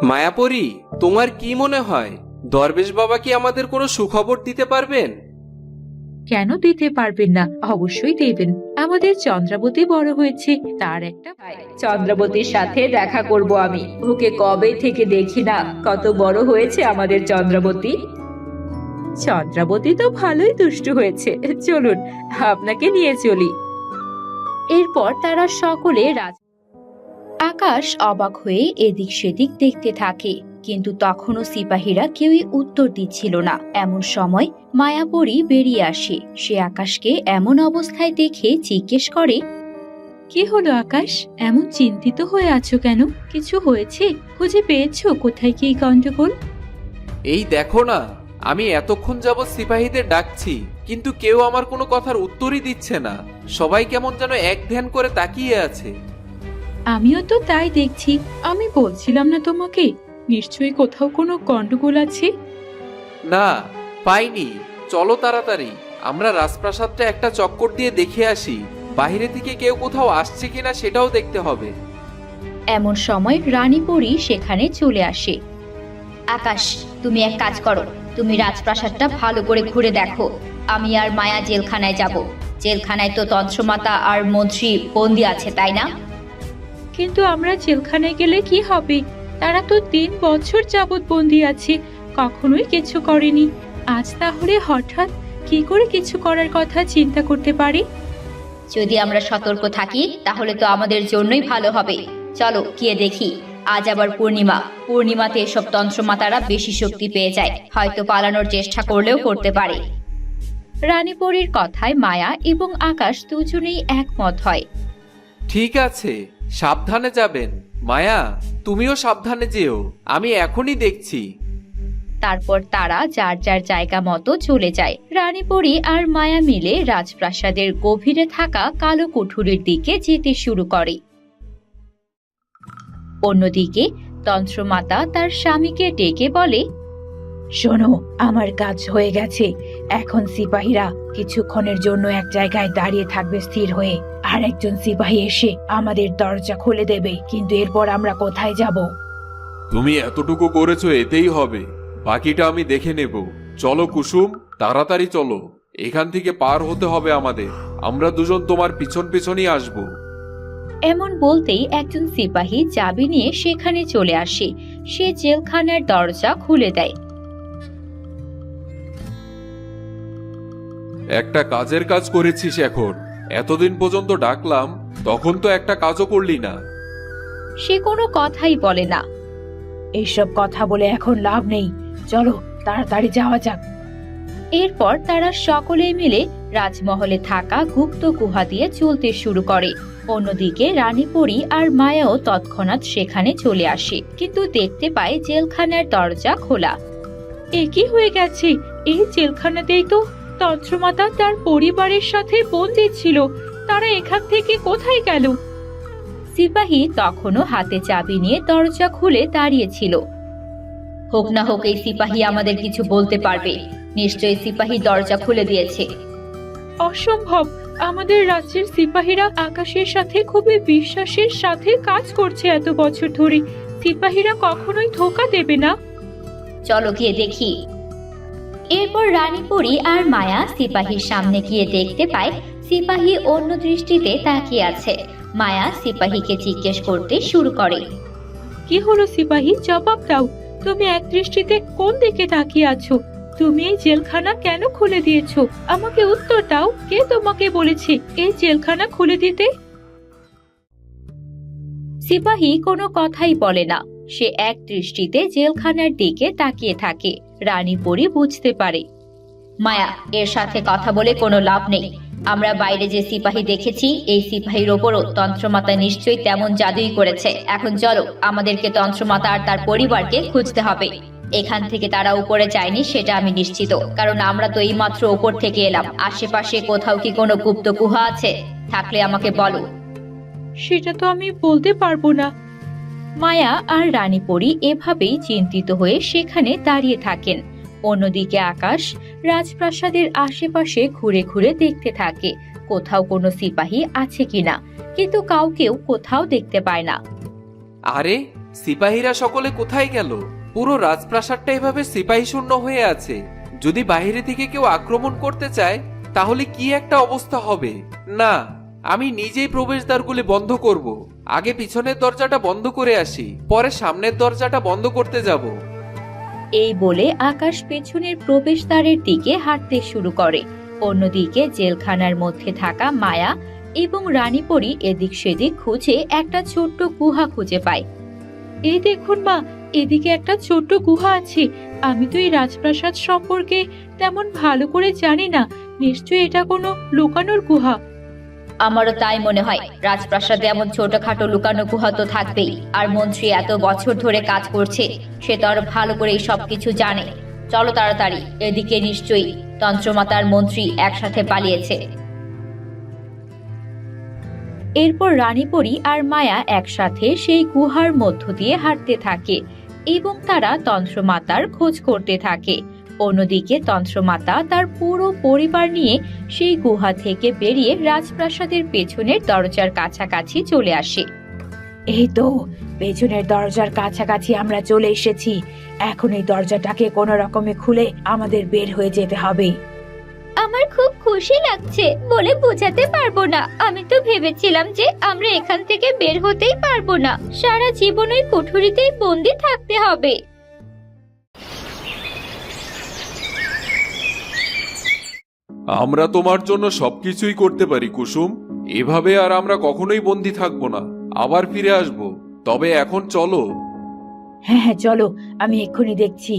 মায়াপরী, তোমার কি মনে হয় দরবেশ বাবা কি আমাদের কোনো সুখবর দিতে পারবেন? কেন দিতে পারবেন না? অবশ্যই দেবেন। আমাদের চন্দ্রাবতী বড় হয়েছে, তার একটা ভাই। চন্দ্রাবতীর সাথে দেখা করব আমি। ওকে কবে থেকে দেখি না। কত বড় হয়েছে আমাদের চন্দ্রাবতী। চন্দ্রাবতী তো ভালোই দুষ্টু হয়েছে। চলুন, আপনাকে নিয়ে চলি। এরপর তারা সকলে আকাশ অবাক হয়ে এদিক সেদিক দেখতে থাকে, কিন্তু তখনও সিপাহীরা কেউই উত্তর দিচ্ছিল না। এমন সময় মায়াপরী বেরিয়ে আসে। সে আকাশকে এমন অবস্থায় দেখে জিজ্ঞেস করে, কি হলো আকাশ, এমন চিন্তিত হয়ে আছো কেন? কিছু হয়েছে? খুঁজে পেয়েছো কোথায় কি গন্ডগোল? এই দেখো না, আমি এতক্ষণ যাবৎ সিপাহীদের ডাকছি, কিন্তু কেউ আমার কোনো কথার উত্তরই দিচ্ছে না। সবাই কেমন যেন এক ধ্যান করে তাকিয়ে আছে। আমিও তো তাই দেখছি। আমি বলছিলাম না তোমাকে, নিশ্চয়ই কোথাও কোনো গন্ডগোল আছে। না, পাইনি। চলো তাড়াতাড়ি, আমরা রাজপ্রাসাদটা একটা চক্কর দিয়ে দেখে আসি। বাইরে থেকে কেউ কোথাও আসছে কিনা সেটাও দেখতে হবে। এমন সময় রানীপরী সেখানে চলে আসে। আকাশ, তুমি এক কাজ করো, তুমি রাজপ্রাসাদটা ভালো করে ঘুরে দেখো। আমি আর মায়া জেলখানায় যাব। জেলখানায় তো তন্ত্রমাতা আর মন্ত্রী বন্দি আছে, তাই না? কিন্তু আমরা জেলখানায় গেলে কি হবে? তারা তো 3 বছর যাবৎ বন্দি আছে, কখনোই কিছু করেনি। আজ তাহলে হঠাৎ কি করে কিছু করার কথা চিন্তা করতে পারি? যদি আমরা সতর্ক থাকি তাহলে তো আমাদের জন্যই ভালো হবে। চলো গিয়ে দেখি। আজ আবার পূর্ণিমা, পূর্ণিমাতে এসব তন্ত্রমাতারা বেশি শক্তি পেয়ে যায়, হয়তো পালানোর চেষ্টা করলেও করতে পারে। রানীপরীর কথায় মায়া এবং আকাশ দুজনেই একমত হয়। ঠিক আছে, সাবধানে যাবেন। মায়া, তুমিও সাবধানে যেও। আমি এখনই দেখছি। তারপর তারা যার যার জায়গা মতো চলে যায়। রানীপরী আর মায়া মিলে রাজপ্রাসাদের গভীরে থাকা কালো কুঠুরির দিকে যেতে শুরু করে। অন্যদিকে তন্ত্রমাতা তার স্বামীকে ডেকে বলে, শোনো, আমার কাজ হয়ে গেছে। এখন সিপাহীরা কিছুক্ষণের জন্য এক জায়গায় দাঁড়িয়ে থাকবে স্থির হয়ে, আর একজন সিপাহী এসে আমাদের দরজা খুলে দেবে। কিন্তু এরপর আমরা কোথায় যাব? তুমি এতটুকু করেছো, এতেই হবে। বাকিটা আমি দেখে নেব। চলো কুসুম, তাড়াতাড়ি চলো। এখান থেকে পার হতে হবে আমাদের। আমরা দুজন তোমার পিছন পিছনই আসবো। এমন বলতেই একজন সিপাহী চাবি নিয়ে সেখানে চলে আসে। সে জেলখানার দরজা খুলে দেয়। একটা কাজের কাজ করেছিস এখন। এতদিন পর্যন্ত ডাকলাম, তখন তো একটা কাজও করলি না। সে কোনো কথাই বলে না। এইসব কথা বলে এখন লাভ নেই, চলো তাড়াতাড়ি যাওয়া যাক। এরপর তারা সকলে মিলে রাজমহলে থাকা গুপ্ত গুহা দিয়ে চলতে শুরু করে। অন্যদিকে রানীপরী আর মায়াও তৎক্ষণাৎ সেখানে চলে আসে, কিন্তু দেখতে পায় জেলখানার দরজা খোলা। এ কি হয়ে গেছে? এই জেলখানাতেই তো তন্ত্রমাতা তার পরিবারের সাথে বন্দী ছিল। তারা এখান থেকে কোথায় গেল? সিপাহী তখনও হাতে চাবি নিয়ে দরজা খুলে দাঁড়িয়েছিল। হোক না হোক এই সিপাহী আমাদের কিছু বলতে পারবে। নিশ্চয়ই সিপাহী দরজা খুলে দিয়েছে। অসম্ভব! আমাদের রাজ্যের সিপাহীরা আকাশের সাথে খুবই বিশ্বাসের সাথে কাজ করছে এত বছর ধরে। সিপাহীরা কখনোই ধোঁকা দেবে না। চলো গিয়ে দেখি। এরপর রানীপরী আর মায়া সিপাহীর সামনে গিয়ে দেখতে পায় সিপাহী অন্য দৃষ্টিতে তাকিয়ে আছে। মায়া সিপাহীকে জিজ্ঞেস করতে শুরু করে, কি হলো সিপাহী, জবাব দাও। তুমি এক দৃষ্টিতে কোন দিকে তাকিয়ে আছো? তুমি এই জেলখানা কেন খুলে দিয়েছো? আমাকে উত্তর দাও। কে তোমাকে বলেছে এই জেলখানা খুলে দিতে? সিপাহী কোনো কথাই বলে না। সে এক দৃষ্টিতে জেলখানার দিকে তাকিয়ে থাকে। রানীপরী বুঝতে পারে, মায়া, এর সাথে কথা বলে কোনো লাভ নেই। আমরা বাইরে যে সিপাহী দেখেছি, এই সিপাহীর ওপরও তন্ত্রমাতা নিশ্চয়ই তেমন জাদুই করেছে। এখন চলো, আমাদেরকে তন্ত্রমাতা আর তার পরিবারকে খুঁজতে হবে। এখান থেকে তারা উপরে যায়নি সেটা আমি নিশ্চিত, কারণ আমরা তো এইমাত্র উপর থেকে এলাম। আশেপাশে কোথাও কি কোনো গুপ্ত গুহা আছে? থাকলে আমাকে বলো। সেটা তো আমি বলতে পারবো না। মায়া আর রানীপরী এভাবেই চিন্তিত হয়ে সেখানে দাঁড়িয়ে থাকেন। অন্যদিকে আকাশ রাজপ্রাসাদের আশেপাশে ঘুরে ঘুরে দেখতে থাকে কোথাও কোনো সিপাহী আছে কিনা, কিন্তু কাউকেও কোথাও দেখতে পায় না। আরে, সিপাহীরা সকলে কোথায় গেল? পুরো রাজপ্রাসাদটা এভাবে সিপাহী শূন্য হয়ে আছে। যদি বাইরে থেকে কেউ আক্রমণ করতে চায় তাহলে কি একটা অবস্থা হবে। না, আমি নিজেই প্রবেশদ্বারগুলি বন্ধ করব। আগে পিছনের দরজাটা বন্ধ করে আসি, পরে সামনের দরজাটা বন্ধ করতে যাব। এই বলে আকাশ পেছনের প্রবেশদ্বারের দিকে হাঁটতে শুরু করে। অন্যদিকে জেলখানার মধ্যে থাকা মায়া এবং রানীপরি এদিক সেদিক খুঁজে একটা ছোট্ট গুহা খুঁজে পায়। এই দেখুন মা, এদিকে একটা ছোট্ট গুহা আছে। আমি তো এই রাজপ্রাসাদ সম্পর্কে তেমন ভালো করে জানি না, নিশ্চয়ই এটা কোনো লুকানোর গুহা। আমারও তাই মনে হয়। রাজপ্রাসাদে এমন ছোটখাটো লুকানো গুহা তো থাকবেই। আর মন্ত্রী এত বছর ধরে কাজ করছে, সে তো আরো ভালো করে সবকিছু জানে। চলো তাড়াতাড়ি, এদিকে নিশ্চয়ই তন্ত্রমাতার মন্ত্রী একসাথে পালিয়েছে। এরপর রানীপরি আর মায়া একসাথে সেই গুহার মধ্য দিয়ে হাঁটতে থাকে এবং তারা তন্ত্রমাতার খোঁজ করতে থাকে। অন্যদিকে তন্ত্রমাতা তার পুরো পরিবার নিয়ে সেই গুহা থেকে বেরিয়ে রাজপ্রাসাদের পেছনের দরজার কাছাকাছি চলে আসে। এই তো পেছনের দরজার কাছাকাছি আমরা চলে এসেছি। এখন এই দরজাটাকে কোনো রকমে খুলে আমাদের বের হয়ে যেতে হবে। আমার খুব খুশি লাগছে, বলে বোঝাতে পারবো না। আমি তো ভেবেছিলাম যে আমরা এখান থেকে বের হতেই পারবো না, সারা জীবন ওই কুঠুরিতেই বন্দি থাকতে হবে। আমরা তোমার জন্য সবকিছুই করতে পারি কুসুম। এভাবে আর আমরা কখনোই বন্দি থাকবো না, আবার ফিরে আসবো। তবে এখন চলো। হ্যাঁ হ্যাঁ চলো, আমি এক্ষুনি দেখছি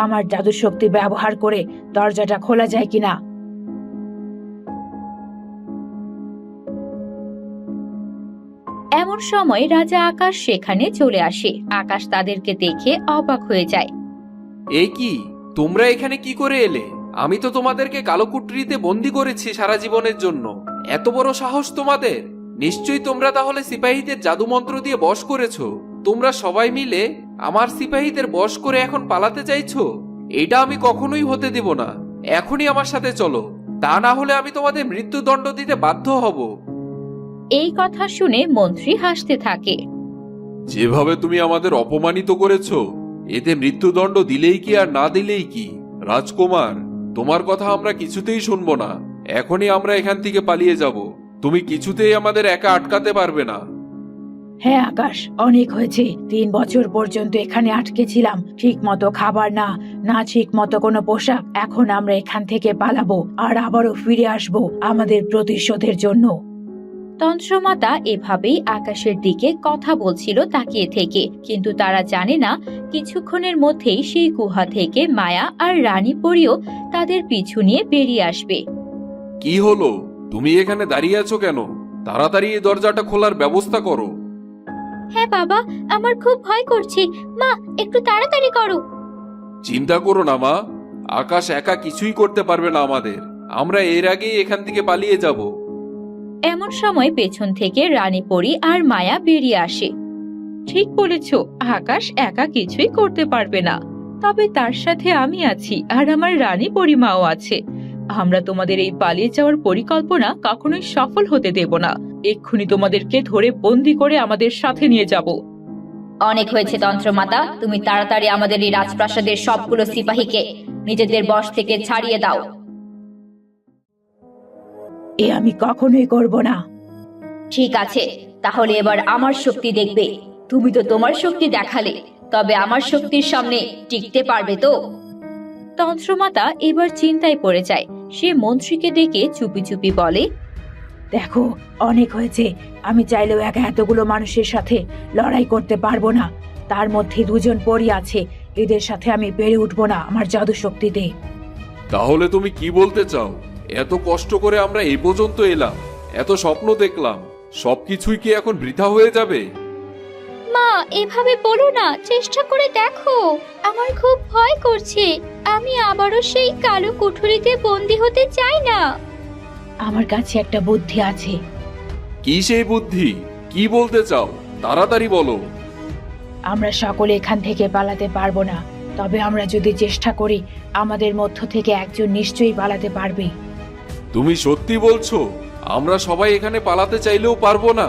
আমার জাদু শক্তি ব্যবহার করে দরজাটা খোলা যায় কিনা। এমন সময় রাজা আকাশ সেখানে চলে আসে। আকাশ তাদেরকে দেখে অবাক হয়ে যায়। এই কি, তোমরা এখানে কি করে এলে? আমি তো তোমাদেরকে কালোকুটরিতে বন্দি করেছি সারা জীবনের জন্য। এত বড় সাহস তোমাদের! নিশ্চয়ই তোমরা তাহলে সিপাহীদের জাদু মন্ত্র দিয়ে বশ করেছো। তোমরা সবাই মিলে আমার সিপাহীদের বশ করে এখন পালাতে চাইছো? এটা আমি কখনোই হতে দেব না। এখনই আমার সাথে চলো, তা না হলে আমি তোমাদের মৃত্যুদণ্ড দিতে বাধ্য হব। এই কথা শুনে মন্ত্রী হাসতে থাকে। যেভাবে তুমি আমাদের অপমানিত করেছো, এতে মৃত্যুদণ্ড দিলেই কি আর না দিলেই কি? রাজকুমার, তোমার কথা আমরা কিছুতেই শুনবো না। এখনই আমরা এখান থেকে পালিয়ে যাব। তুমি কিছুতেই আমাদের একা আটকাতে পারবে না। হ্যাঁ আকাশ, অনেক হয়েছে। 3 বছর পর্যন্ত এখানে আটকে ছিলাম, ঠিক মতো খাবার না, না ঠিক মতো কোনো পোশাক। এখন আমরা এখান থেকে পালাবো আর আবারও ফিরে আসবো আমাদের প্রতিশোধের জন্য। তন্ত্রমাতা এভাবেই আকাশের দিকে কথা বলছিল তাকিয়ে থেকে, কিন্তু তারা জানে না কিছুক্ষণের মধ্যেই সেই গুহা থেকে মায়া আর রানীপরিও তাদের পিছু নিয়ে বেরিয়ে আসবে। কি হলো? তুমি এখানে দাঁড়িয়ে আছো কেন? তাড়াতাড়ি এই দরজাটা খোলার ব্যবস্থা করো। হ্যাঁ বাবা, আমার খুব ভয় করছে। মা, একটু তাড়াতাড়ি করো। চিন্তা করো না মা, আকাশ একা কিছুই করতে পারবে না আমাদের। আমরা এর আগেই এখান থেকে পালিয়ে যাব। এমন সময় পেছন থেকে রানীপরি আর মায়া বেরিয়ে আসে। ঠিক বলেছো, আকাশ একা কিছুই করতে পারবে না, তবে তার সাথে আমি আছি আর আমার রানী পরিমাও আছে। আমরা তোমাদের এই পালিয়ে যাওয়ার পরিকল্পনা কখনোই সফল হতে দেব না। এক্ষুনি তোমাদেরকে ধরে বন্দি করে আমাদের সাথে নিয়ে যাব। অনেক হয়েছে তন্ত্রমাতা, তুমি তাড়াতাড়ি আমাদের এই রাজপ্রাসাদের সবগুলো সিপাহীকে নিজেদের বশ থেকে ছাড়িয়ে দাও। এ আমি কখনোই করব না। ঠিক আছে, তাহলে এবার আমার শক্তি দেখবে। তুমি তো তোমার শক্তি দেখালে, তবে আমার শক্তির সামনে টিকতে পারবে তো? তন্ত্রমাতা এবার চিন্তায় পড়ে যায়। সে মন্ত্রীকে ডেকে চুপি চুপি বলে, দেখো, অনেক হয়েছে। আমি চাইলেও একা এতগুলো মানুষের সাথে লড়াই করতে পারবো না। তার মধ্যে 2 জন পরী আছে, এদের সাথে আমি পেরে উঠবো না আমার জাদু শক্তিতে। তাহলে তুমি কি বলতে চাও? এত কষ্ট করে আমরা এই পর্যন্ত এলাম, এত স্বপ্ন দেখলাম, সবকিছুই কি এখন বৃথা হয়ে যাবে? মা, এভাবে বলো না, চেষ্টা করে দেখো। আমার খুব ভয় করছে। আমি আবারও সেই কালো কুঠুরিতে বন্দি হতে চাই না। আমার কাছে একটা বুদ্ধি আছে। কি সেই বুদ্ধি? কি বলতে চাও? তাড়াতাড়ি বলো। আমরা সকলে এখান থেকে পালাতে পারবো না, তবে আমরা যদি চেষ্টা করি আমাদের মধ্য থেকে একজন নিশ্চয়ই পালাতে পারবে। তুমি সত্যি বলছো? আমরা সবাই এখানে পালাতে চাইলেও পারবো না?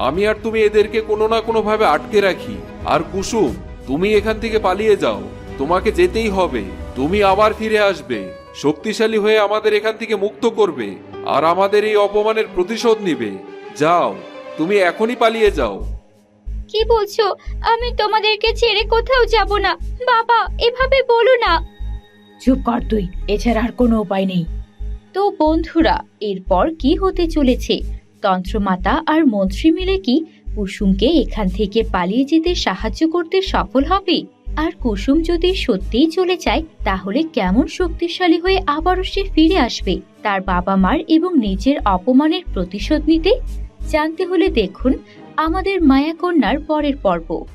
আমি আর তুমি এদেরকে কোনো না কোনো ভাবে আটকে রাখি। আর কুসুম, তুমি এখান থেকে পালিয়ে যাও। তোমাকে যেতেই হবে। তুমি আবার ফিরে আসবে, শক্তিশালী হয়ে আমাদের এখান থেকে মুক্ত করবে আর আমাদের এই অপমানের প্রতিশোধ নিবে। যাও, তুমি এখনই পালিয়ে যাও। কি বলছো? আমি তোমাদেরকে ছেড়ে কোথাও যাব না। বাবা, এভাবে বলো না। চুপ কর তুই, এছাড়া আর কোনো উপায় নেই। তো বন্ধুরা, এরপর কি হতে চলেছে? তন্ত্রমাতা আর মন্ত্রী মিলে কি কুসুমকে এখান থেকে পালিয়ে যেতে সাহায্য করতে সফল হবে? আর কুসুম যদি সত্যিই চলে যায়, তাহলে কেমন শক্তিশালী হয়ে আবারও সে ফিরে আসবে তার বাবা মার এবং নিজের অপমানের প্রতিশোধ নিতে? জানতে হলে দেখুন আমাদের মায়াকন্যার পরের পর্ব।